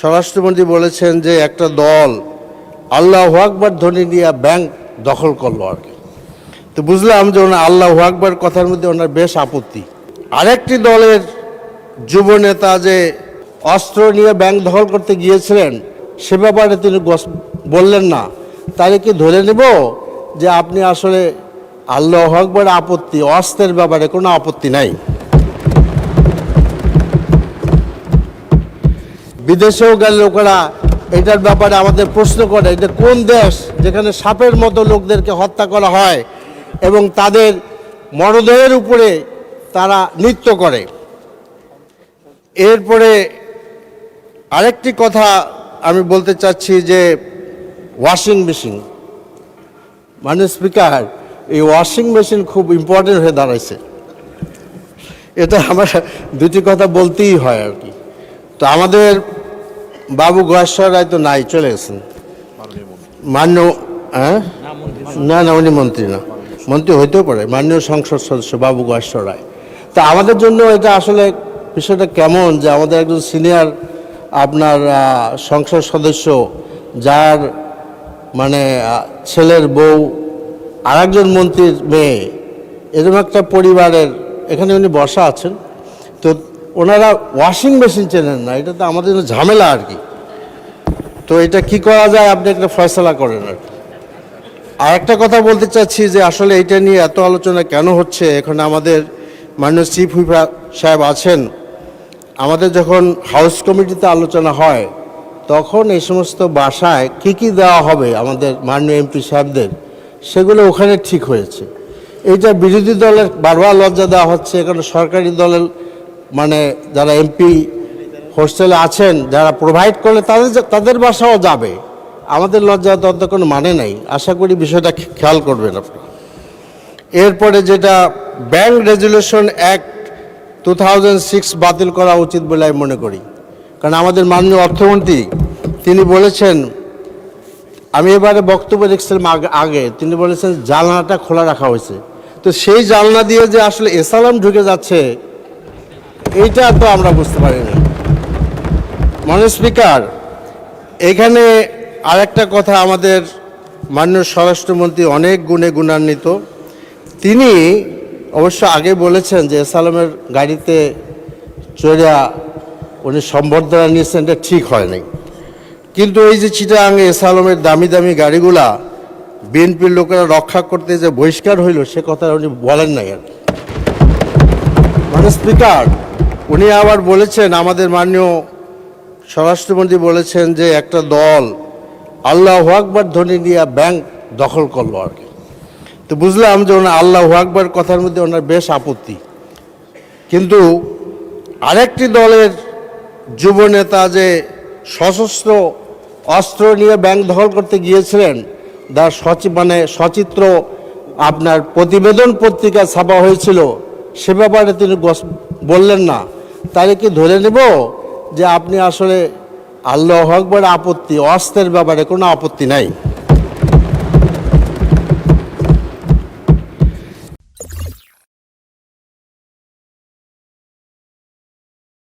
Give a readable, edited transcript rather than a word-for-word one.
স্বরাষ্ট্রমন্ত্রী বলেছেন যে একটা দল আল্লাহু আকবার ধ্বনি নিয়ে ব্যাংক দখল করলো আর কি। তো বুঝলাম যে ওনার আল্লাহু আকবার কথার মধ্যে ওনার বেশ আপত্তি। আরেকটি দলের যুব নেতা যে অস্ত্র নিয়ে ব্যাংক দখল করতে গিয়েছিলেন সে ব্যাপারে তিনি বললেন না, তাহলে কি ধরে নেব যে আপনি আসলে আল্লাহু আকবার আপত্তি, অস্ত্রের ব্যাপারে কোনো আপত্তি নাই? বিদেশেও গেলে লোকেরা এটার ব্যাপারে আমাদের প্রশ্ন করে, এটা কোন দেশ যেখানে সাপের মতো লোকদেরকে হত্যা করা হয় এবং তাদের মরদেহের উপরে তারা নৃত্য করে। এরপরে আরেকটি কথা আমি বলতে চাচ্ছি যে ওয়াশিং মেশিন, মানে স্পিকার, এই ওয়াশিং মেশিন খুব ইম্পর্টেন্ট হয়ে দাঁড়াইছে। এটা আমার দুটি কথা বলতেই হয় আর কি। তো আমাদের বাবু গয়েশ্বর রায় তো নাই, চলে গেছেন। না, উনি মন্ত্রী না, মন্ত্রী হইতেও পারে, মাননীয় সংসদ সদস্য বাবু গয়েশ্বর রায়। তা আমাদের জন্য এটা আসলে বিষয়টা কেমন যে আমাদের একজন সিনিয়র আপনার সংসদ সদস্য, যার মানে ছেলের বউ আর একজন মন্ত্রীর মেয়ে, এরকম একটা পরিবারের এখানে উনি বসা আছেন, তো ওনারা ওয়াশিং মেশিন চেনেন না। এটা তো আমাদের জন্য ঝামেলা আর কি। তো এটা কি করা যায়, আপনি একটা ফয়সলা করেন আর কি। আর একটা কথা বলতে চাচ্ছি যে আসলে এটা নিয়ে এত আলোচনা কেন হচ্ছে। এখানে আমাদের মাননীয় চিফ হুইপ সাহেব আছেন। আমাদের যখন হাউস কমিটিতে আলোচনা হয় তখন এই সমস্ত বাসায় কি দেওয়া হবে আমাদের মাননীয় এমপি সাহেবদের, সেগুলো ওখানে ঠিক হয়েছে। এইটা বিরোধী দলের বারবার লজ্জা দেওয়া হচ্ছে। এখানে সরকারি দলের মানে যারা এমপি হোস্টেলে আছেন, যারা প্রোভাইড করলে তাদের বাসাও যাবে। আমাদের লজ্জা দেওয়ার কোনো মানে নাই। আশা করি বিষয়টা খেয়াল করবেন আপনারা। এরপরে যেটা ব্যাংক রেজুলেশন অ্যাক্ট 2006 বাতিল করা উচিত বলে আমি মনে করি। কারণ আমাদের মাননীয় অর্থমন্ত্রী তিনি বলেছেন, আমি এবারে বক্তব্য দেখছিলাম আগে, তিনি বলেছেন জানলাটা খোলা রাখা হয়েছে। তো সেই জানলা দিয়ে যে আসলে এসালাম ঢুকে যাচ্ছে এইটা তো আমরা বুঝতে পারিনি। মাননীয় স্পিকার, এখানে আরেকটা কথা, আমাদের মাননীয় স্বরাষ্ট্রমন্ত্রী অনেক গুণে গুণান্বিত। তিনি অবশ্য আগে বলেছেন যে এসালামের গাড়িতে চড়িয়া উনি সম্বর্ধনা নিয়েছেন, এটা ঠিক হয় নাই। কিন্তু এই যে চিটাগাঙে এসালামের দামি দামি গাড়িগুলা বিএনপির লোকেরা রক্ষা করতে যে বহিষ্কার হইল সে কথা উনি বলেন নাই আর। মানে স্পিকার, উনি আবার বলেছেন, আমাদের মাননীয় স্বরাষ্ট্রমন্ত্রী বলেছেন যে একটা দল আল্লাহু আকবার ধ্বনি নিয়ে ব্যাংক দখল করলো আর কি। তো বুঝলাম যে ওনার আল্লাহু আকবার কথার মধ্যে ওনার বেশ আপত্তি। কিন্তু আরেকটি দলের যুব নেতা যে সশস্ত্র অস্ত্র নিয়ে ব্যাংক দখল করতে গিয়েছিলেন, তার সচিত্র আপনার প্রতিবেদন পত্রিকা ছাপা হয়েছিল, সে ব্যাপারে তিনি বললেন না, তাহলে কি ধরে নেব যে আপনি আসলে আল্লাহু আকবার আপত্তি, অস্ত্রের ব্যাপারে কোনো আপত্তি নাই?